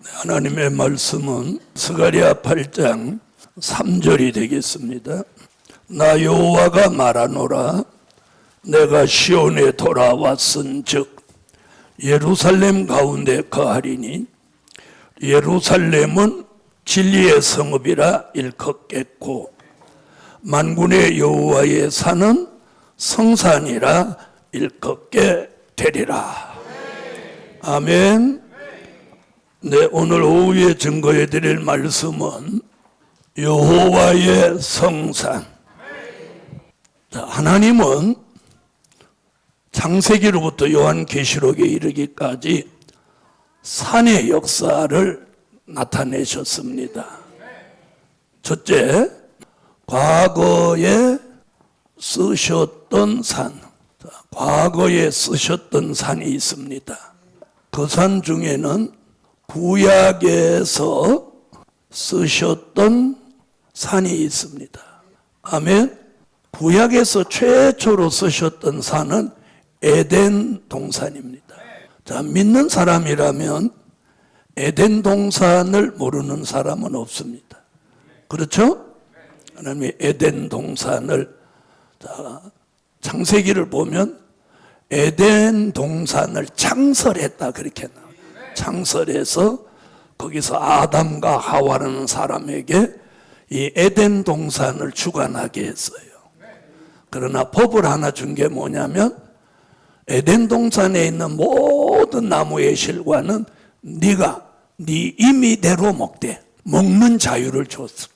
하나님의 말씀은 스가랴 8장 3절이 되겠습니다. 나 여호와가 말하노라. 내가 시온에 돌아왔은즉 예루살렘 가운데 거하리니 예루살렘은 진리의 성읍이라 일컫겠고 만군의 여호와의 산은 성산이라 일컫게 되리라. 아멘. 네, 오늘 오후에 증거해 드릴 말씀은 여호와의 성산. 자, 하나님은 창세기로부터 요한계시록에 이르기까지 산의 역사를 나타내셨습니다. 첫째, 과거에 쓰셨던 산. 과거에 쓰셨던 산이 있습니다. 그 산 중에는 구약에서 쓰셨던 산이 있습니다. 아멘. 구약에서 최초로 쓰셨던 산은 에덴 동산입니다. 자, 믿는 사람이라면 에덴 동산을 모르는 사람은 없습니다. 그렇죠? 하나님이 에덴 동산을, 자, 창세기를 보면 에덴 동산을 창설했다 그렇게 나와요. 창설해서 거기서 아담과 하와라는 사람에게 이 에덴 동산을 주관하게 했어요. 그러나 법을 하나 준 게 뭐냐면 에덴 동산에 있는 모든 나무의 실과는 네가 네 임의대로 먹되 먹는 자유를 줬어.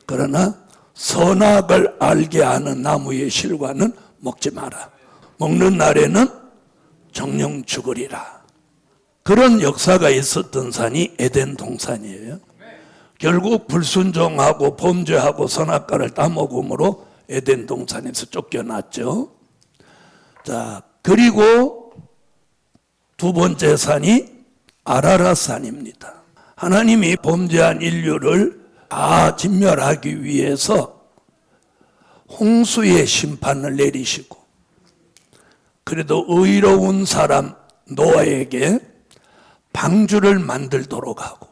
그러나 선악을 알게 하는 나무의 실과는 먹지 마라. 먹는 날에는 정령 죽으리라. 그런 역사가 있었던 산이 에덴 동산이에요. 결국 불순종하고 범죄하고 선악과를 따먹음으로 에덴 동산에서 쫓겨났죠. 자, 그리고 두 번째 산이 아라랏산입니다. 하나님이 범죄한 인류를 다 진멸하기 위해서 홍수의 심판을 내리시고 그래도 의로운 사람 노아에게 방주를 만들도록 하고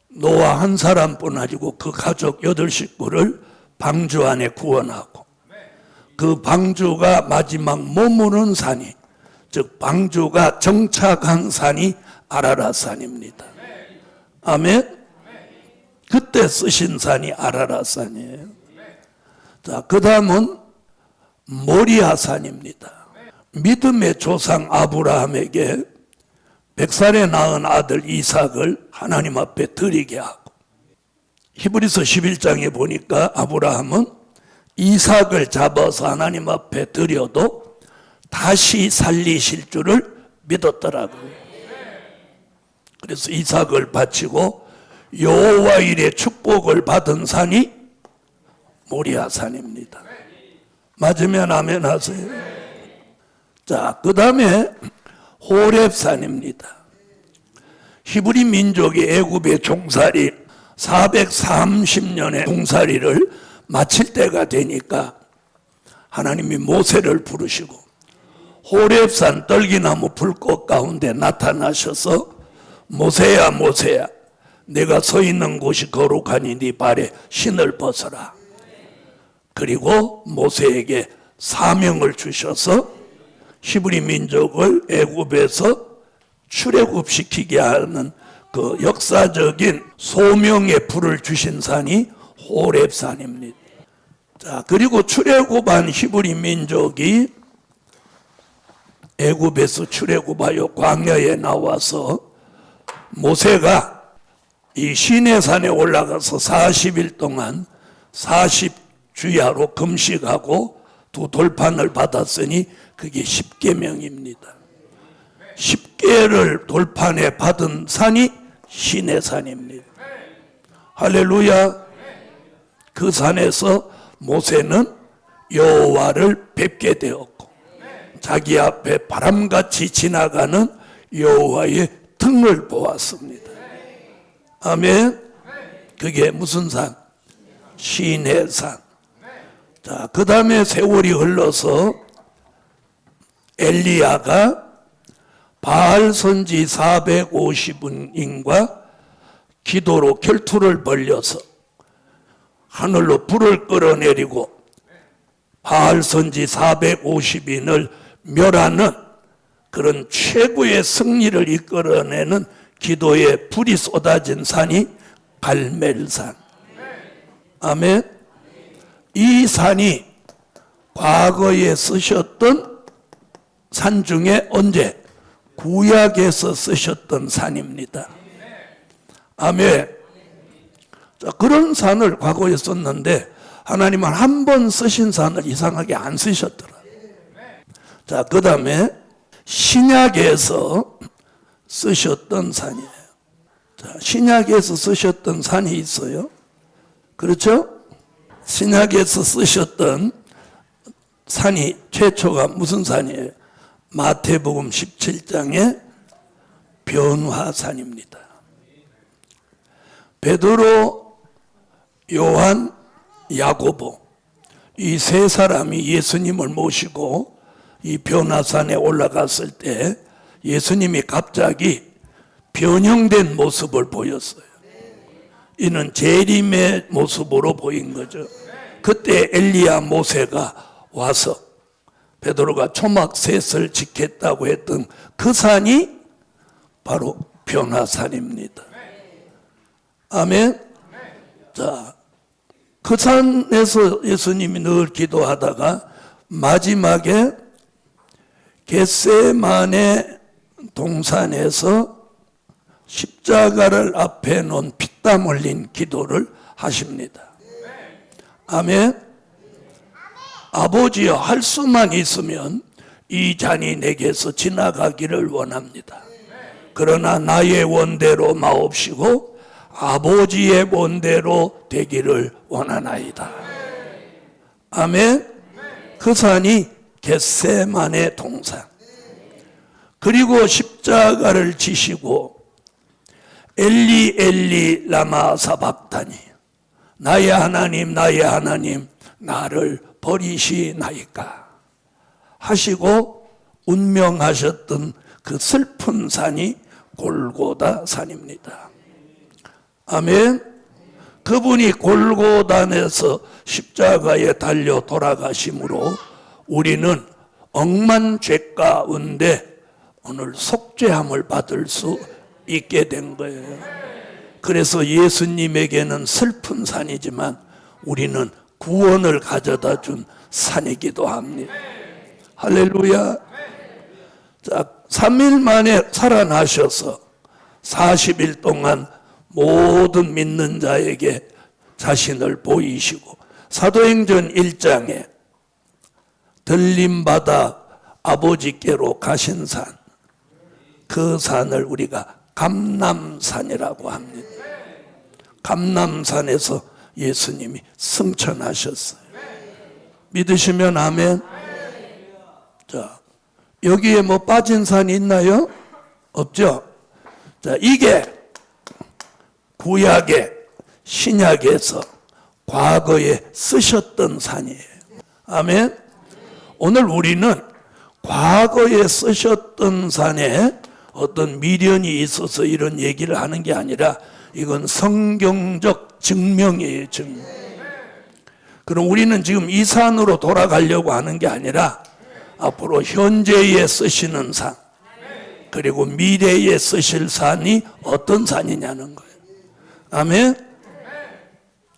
노아 한 사람뿐 아니고 그 가족 8식구를 방주 안에 구원하고 그 방주가 마지막 머무는 산이, 즉 방주가 정착한 산이 아라랏산입니다. 아멘. 그때 쓰신 산이 아라랏산이에요. 자, 그 다음은 모리아산입니다. 믿음의 조상 아브라함에게 100살에 낳은 아들 이삭을 하나님 앞에 드리게 하고, 히브리서 11장에 보니까 아브라함은 이삭을 잡아서 하나님 앞에 드려도 다시 살리실 줄을 믿었더라고요. 그래서 이삭을 바치고 여호와 일에 축복을 받은 산이 모리아산입니다. 맞으면 아멘 하세요. 자, 그 다음에 호렙산입니다. 히브리 민족이 애굽의 종살이 430년의 종살이를 마칠 때가 되니까 하나님이 모세를 부르시고 호렙산 떨기나무 불꽃 가운데 나타나셔서 모세야 모세야 내가 서 있는 곳이 거룩하니 네 발에 신을 벗어라. 그리고 모세에게 사명을 주셔서 히브리 민족을 애굽에서 출애굽시키게 하는 그 역사적인 소명의 불을 주신 산이 호렙산입니다. 자, 그리고 출애굽한 히브리 민족이 애굽에서 출애굽하여 광야에 나와서 모세가 이 시내산에 올라가서 40일 동안 40주야로 금식하고 두 돌판을 받았으니 그게 10계명입니다. 10계를 돌판에 받은 산이 시내산입니다. 할렐루야. 그 산에서 모세는 여호와를 뵙게 되었고 자기 앞에 바람같이 지나가는 여호와의 등을 보았습니다. 아멘. 그게 무슨 산? 시내산. 자, 그 다음에 세월이 흘러서 엘리야가 바알 선지 450인과 기도로 결투를 벌여서 하늘로 불을 끌어내리고 바알 선지 450인을 멸하는 그런 최고의 승리를 이끌어내는 기도의 불이 쏟아진 산이 갈멜산. 아멘. 이 산이 과거에 쓰셨던 산 중에 언제? 구약에서 쓰셨던 산입니다. 아멘. 자, 그런 산을 과거에 썼는데 하나님은 한 번 쓰신 산을 이상하게 안 쓰셨더라. 자, 그 다음에 신약에서 쓰셨던 산이에요. 자, 신약에서 쓰셨던 산이 있어요. 그렇죠? 신약에서 쓰셨던 산이 최초가 무슨 산이에요? 마태복음 17장의 변화산입니다. 베드로, 요한, 야고보 이 세 사람이 예수님을 모시고 이 변화산에 올라갔을 때 예수님이 갑자기 변형된 모습을 보였어요. 이는 재림의 모습으로 보인 거죠. 그때 엘리야 모세가 와서 베드로가 초막셋을 지켰다고 했던 그 산이 바로 변화산입니다. 아멘. 자, 그 산에서 예수님이 늘 기도하다가 마지막에 겟세마네 동산에서 십자가를 앞에 놓은 피땀 흘린 기도를 하십니다. 아멘. 아버지여, 할 수만 있으면 이 잔이 내게서 지나가기를 원합니다. 그러나 나의 원대로 마옵시고 아버지의 원대로 되기를 원하나이다. 아멘. 그 산이 겟세마네 동산. 그리고 십자가를 지시고 엘리 엘리 라마 사박다니, 나의 하나님 나의 하나님 나를 버리시나이까 하시고 운명하셨던 그 슬픈 산이 골고다 산입니다. 아멘. 그분이 골고단에서 십자가에 달려 돌아가심으로 우리는 억만 죄 가운데 오늘 속죄함을 받을 수 있게 된 거예요. 그래서 예수님에게는 슬픈 산이지만 우리는 구원을 가져다 준 산이기도 합니다. 할렐루야. 자, 3일 만에 살아나셔서 40일 동안 모든 믿는 자에게 자신을 보이시고 사도행전 1장에 들림받아 아버지께로 가신 산, 그 산을 우리가 감람산이라고 합니다. 감람산에서 예수님이 승천하셨어요. 믿으시면 아멘. 자, 여기에 뭐 빠진 산이 있나요? 없죠? 자, 이게 구약의 신약에서 과거에 쓰셨던 산이에요. 아멘. 오늘 우리는 과거에 쓰셨던 산에 어떤 미련이 있어서 이런 얘기를 하는 게 아니라 이건 성경적 증명이에요. 증명. 그럼 우리는 지금 이 산으로 돌아가려고 하는 게 아니라 앞으로 현재에 쓰시는 산, 그리고 미래에 쓰실 산이 어떤 산이냐는 거예요. 아멘.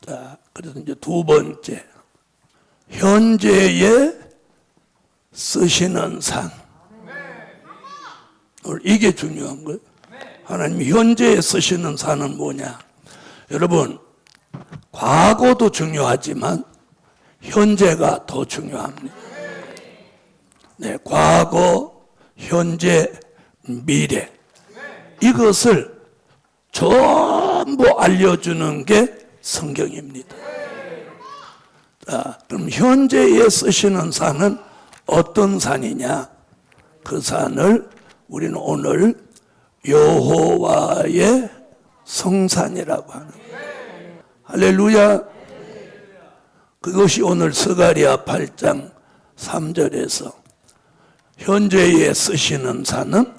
자, 그래서 이제 두 번째, 현재에 쓰시는 산. 이게 중요한 거예요. 하나님 현재에 쓰시는 산은 뭐냐? 여러분, 과거도 중요하지만 현재가 더 중요합니다. 네, 과거, 현재, 미래, 이것을 전부 알려주는 게 성경입니다. 자, 그럼 현재에 쓰시는 산은 어떤 산이냐? 그 산을 우리는 오늘 여호와의 성산이라고 하는 거예요. 할렐루야. 그것이 오늘 스가랴 8장 3절에서 현재에 쓰시는 산은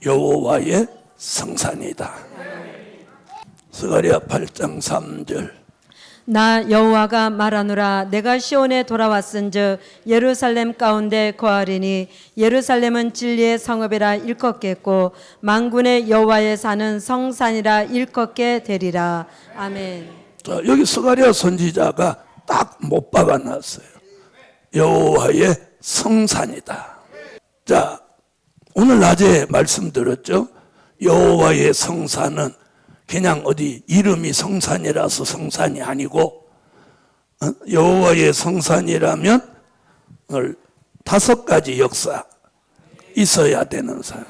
여호와의 성산이다. 스가랴 8장 3절. 나 여호와가 말하노라. 내가 시온에 돌아왔은즉 예루살렘 가운데 거하리니 예루살렘은 진리의 성읍이라 일컫겠고 만군의 여호와의 사는 성산이라 일컫게 되리라. 아멘. 자, 여기 스가랴 선지자가 딱 못 박아놨어요. 여호와의 성산이다. 자, 오늘 낮에 말씀드렸죠. 여호와의 성산은 그냥 어디 이름이 성산이라서 성산이 아니고, 여호와의 성산이라면 5가지 역사 있어야 되는 산.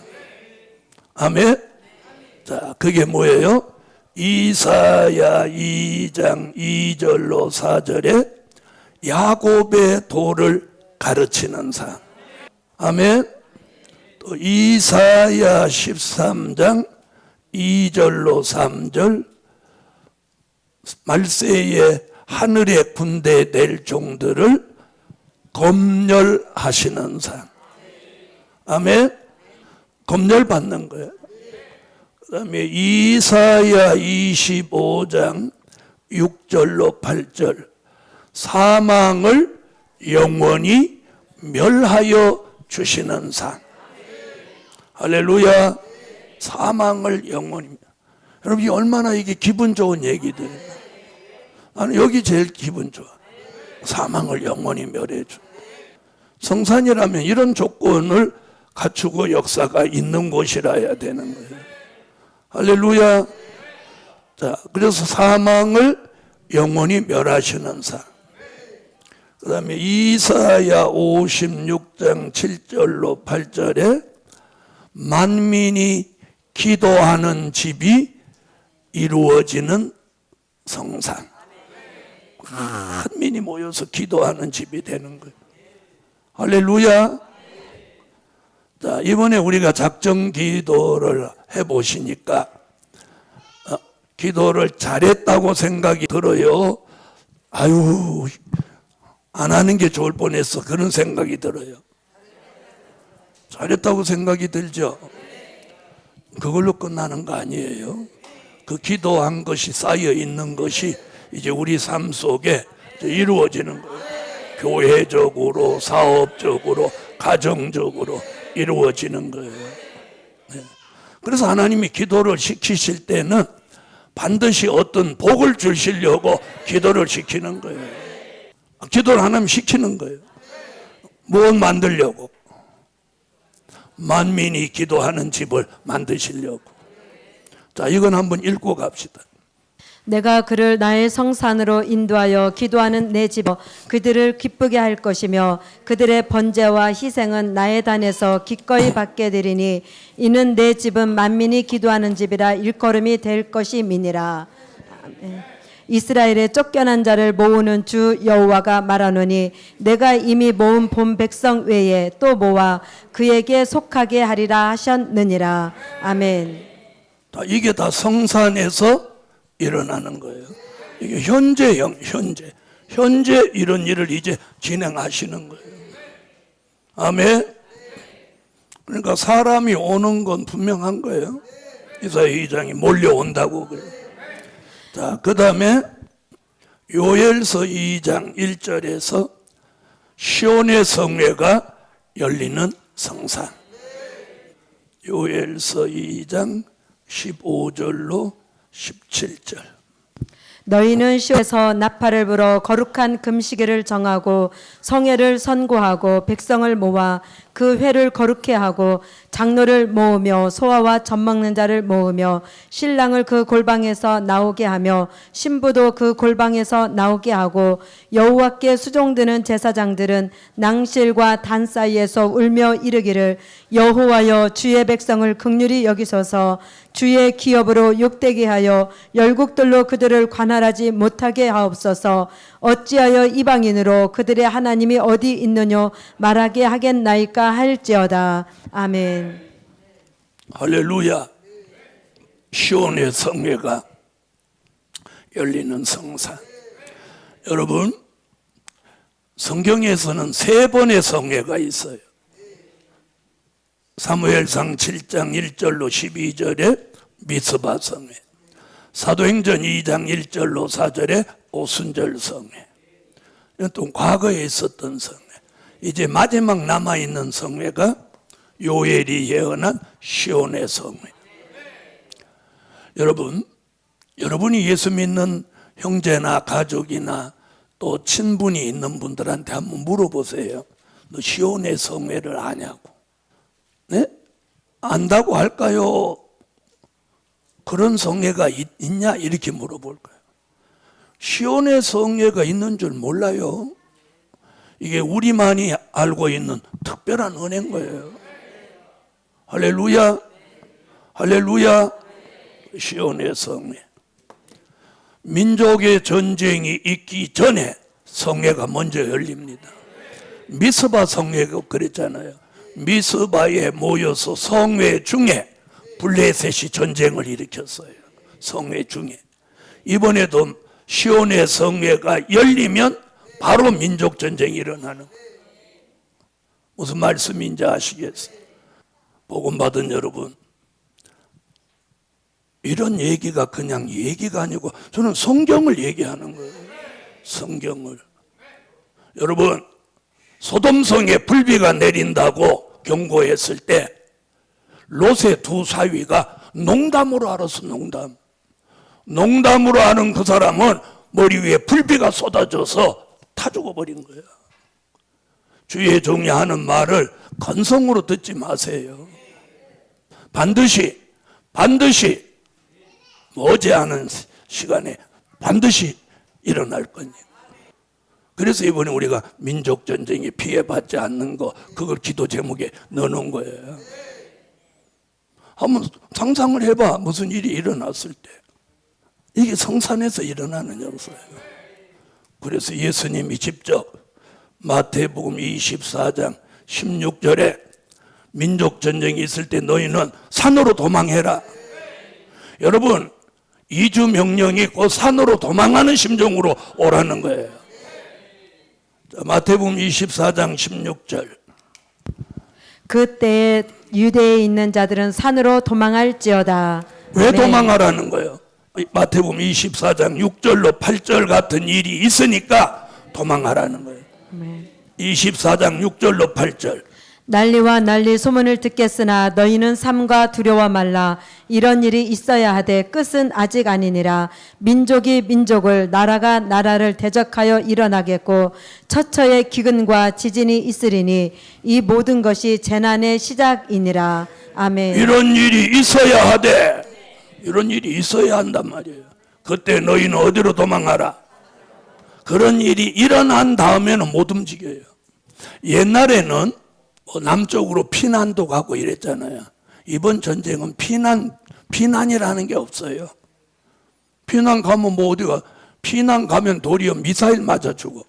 아멘. 자, 그게 뭐예요? 이사야 2장 2절로 4절에 야곱의 도를 가르치는 산. 아멘. 또 이사야 13장 2절로 3절 말세에 하늘의 군대 될 종들을 검열하시는 산. 아멘. 검열받는 거예요. 그 다음에 이사야 25장 6절로 8절 사망을 영원히 멸하여 주시는 산. 할렐루야. 사망을 영원히. 여러분, 얼마나 이게 기분 좋은 얘기들. 나는 여기 제일 기분 좋아. 사망을 영원히 멸해 주. 성산이라면 이런 조건을 갖추고 역사가 있는 곳이라야 되는 거예요. 할렐루야. 자, 그래서 사망을 영원히 멸하시는 산. 그 다음에 이사야 56장 7절로 8절에 만민이 기도하는 집이 이루어지는 성산. 한민이 모여서 기도하는 집이 되는 거예요. 할렐루야. 자, 이번에 우리가 작정 기도를 해보시니까 기도를 잘했다고 생각이 들어요? 아유, 안 하는 게 좋을 뻔했어. 그런 생각이 들어요. 잘했다고 생각이 들죠? 그걸로 끝나는 거 아니에요. 그 기도한 것이 쌓여 있는 것이 이제 우리 삶 속에 이루어지는 거예요. 교회적으로, 사업적으로, 가정적으로 이루어지는 거예요. 네. 그래서 하나님이 기도를 시키실 때는 반드시 어떤 복을 주시려고 기도를 시키는 거예요. 기도를 하나님 시키는 거예요. 뭘 만들려고? 만민이 기도하는 집을 만드시려고. 자, 이건 한번 읽고 갑시다. 내가 그를 나의 성산으로 인도하여 기도하는 내 집어 그들을 기쁘게 할 것이며 그들의 번제와 희생은 나의 단에서 기꺼이 받게 되리니 이는 내 집은 만민이 기도하는 집이라 일컬음이 될 것임이니라. 이스라엘의 쫓겨난 자를 모으는 주 여호와가 말하노니 내가 이미 모은 본 백성 외에 또 모아 그에게 속하게 하리라 하셨느니라. 아멘. 이게 다 성산에서 일어나는 거예요. 이게 현재형, 현재 이런 일을 이제 진행하시는 거예요. 아멘. 그러니까 사람이 오는 건 분명한 거예요. 이사야 2장이 몰려온다고 그래요. 자, 그 다음에 요엘서 2장 1절에서 시온의 성회가 열리는 성산. 요엘서 2장 15절로 17절. 너희는 시온에서 나팔을 불어 거룩한 금시계를 정하고 성회를 선고하고 백성을 모아 그 회를 거룩해 하고 장로를 모으며 소아와 젖 먹는 자를 모으며 신랑을 그 골방에서 나오게 하며 신부도 그 골방에서 나오게 하고 여호와께 수종드는 제사장들은 낭실과 단 사이에서 울며 이르기를 여호와여 주의 백성을 긍휼히 여기소서 주의 기업으로 욕되게 하여 열국들로 그들을 관할하지 못하게 하옵소서. 어찌하여 이방인으로 그들의 하나님이 어디 있느뇨 말하게 하겠나이까 할지어다. 아멘. 할렐루야. 시온의 성회가 열리는 성산. 여러분, 성경에서는 3번의 성회가 있어요. 사무엘상 7장 1절로 12절에 미스바 성회, 사도행전 2장 1절로 4절에 오순절 성회. 이건 또 과거에 있었던 성회. 이제 마지막 남아있는 성회가 요엘이 예언한 시온의 성회. 여러분이 예수 믿는 형제나 가족이나 또 친분이 있는 분들한테 한번 물어보세요. 너 시온의 성회를 아냐고. 네? 안다고 할까요? 그런 성회가 있냐? 이렇게 물어볼 거예요. 시온의 성회가 있는 줄 몰라요. 이게 우리만이 알고 있는 특별한 은혜인 거예요. 할렐루야, 할렐루야. 시온의 성회. 민족의 전쟁이 있기 전에 성회가 먼저 열립니다. 미스바 성회가 그랬잖아요. 미스바에 모여서 성회 중에 블레셋이 전쟁을 일으켰어요. 성회 중에. 이번에도 시온의 성회가 열리면 바로 민족 전쟁이 일어나는 거예요. 무슨 말씀인지 아시겠어요? 복음 받은 여러분, 이런 얘기가 그냥 얘기가 아니고 저는 성경을 얘기하는 거예요. 성경을. 여러분, 소돔성에 불비가 내린다고 경고했을 때 롯의 두 사위가 농담으로 알았어. 농담으로 아는 그 사람은 머리 위에 불비가 쏟아져서 타 죽어버린 거예요. 주의 종이 하는 말을 건성으로 듣지 마세요. 반드시 머지않은 시간에 반드시 일어날 거니까. 그래서 이번에 우리가 민족전쟁에 피해받지 않는 거, 그걸 기도 제목에 넣어놓은 거예요. 한번 상상을 해봐. 무슨 일이 일어났을 때. 이게 성산에서 일어나는 역사예요. 그래서 예수님이 직접 마태복음 24장 16절에 민족전쟁이 있을 때 너희는 산으로 도망해라. 여러분, 이주 명령이 곧 산으로 도망하는 심정으로 오라는 거예요. 자, 마태복음 24장 16절. 그때에 유대에 있는 자들은 산으로 도망할지어다. 왜 도망하라는 거예요? 마태복음 24장 6절로 8절 같은 일이 있으니까 도망하라는 거예요. 24장 6절로 8절. 난리와 난리 소문을 듣겠으나 너희는 삼가 두려워 말라. 이런 일이 있어야 하되 끝은 아직 아니니라. 민족이 민족을, 나라가 나라를 대적하여 일어나겠고 처처의 기근과 지진이 있으리니 이 모든 것이 재난의 시작이니라. 아멘. 이런 일이 있어야 하되, 이런 일이 있어야 한단 말이에요. 그때 너희는 어디로 도망하라? 그런 일이 일어난 다음에는 못 움직여요. 옛날에는 남쪽으로 피난도 가고 이랬잖아요. 이번 전쟁은 피난이라는 게 없어요. 피난 가면 뭐 어디가, 피난 가면 도리어 미사일 맞아 죽어.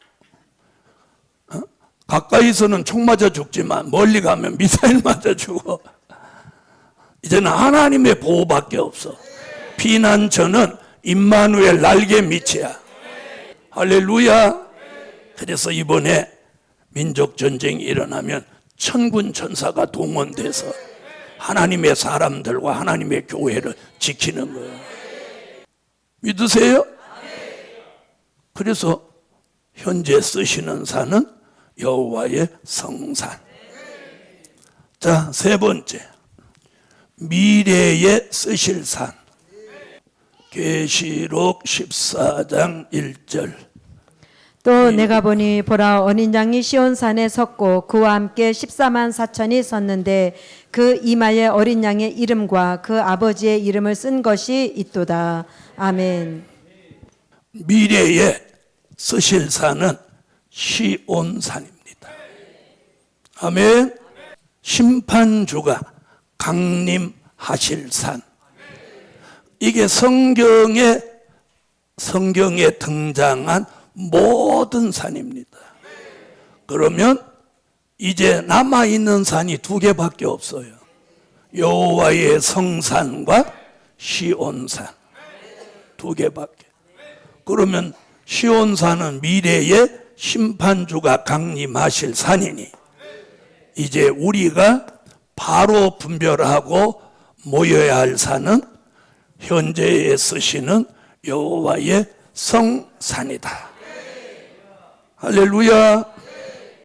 가까이서는 총 맞아 죽지만 멀리 가면 미사일 맞아 죽어. 이제는 하나님의 보호밖에 없어. 피난처는 임마누엘 날개 밑이야. 할렐루야. 그래서 이번에 민족전쟁이 일어나면 천군 천사가 동원돼서 하나님의 사람들과 하나님의 교회를 지키는 거예요. 믿으세요? 그래서 현재 쓰시는 산은 여호와의 성산. 자, 세 번째, 미래에 쓰실 산. 계시록 14장 1절. 또 내가 보니 보라 어린 양이 시온산에 섰고 그와 함께 14만 4천이 섰는데 그 이마에 어린 양의 이름과 그 아버지의 이름을 쓴 것이 있도다. 아멘. 미래에 쓰실 산은 시온산입니다. 아멘. 심판주가 강림하실 산. 이게 성경에 등장한 모든 산입니다. 그러면 이제 남아있는 산이 두 개밖에 없어요. 여호와의 성산과 시온산. 두 개밖에. 그러면 시온산은 미래에 심판주가 강림하실 산이니 이제 우리가 바로 분별하고 모여야 할 산은 현재에 쓰시는 여호와의 성산이다. 할렐루야.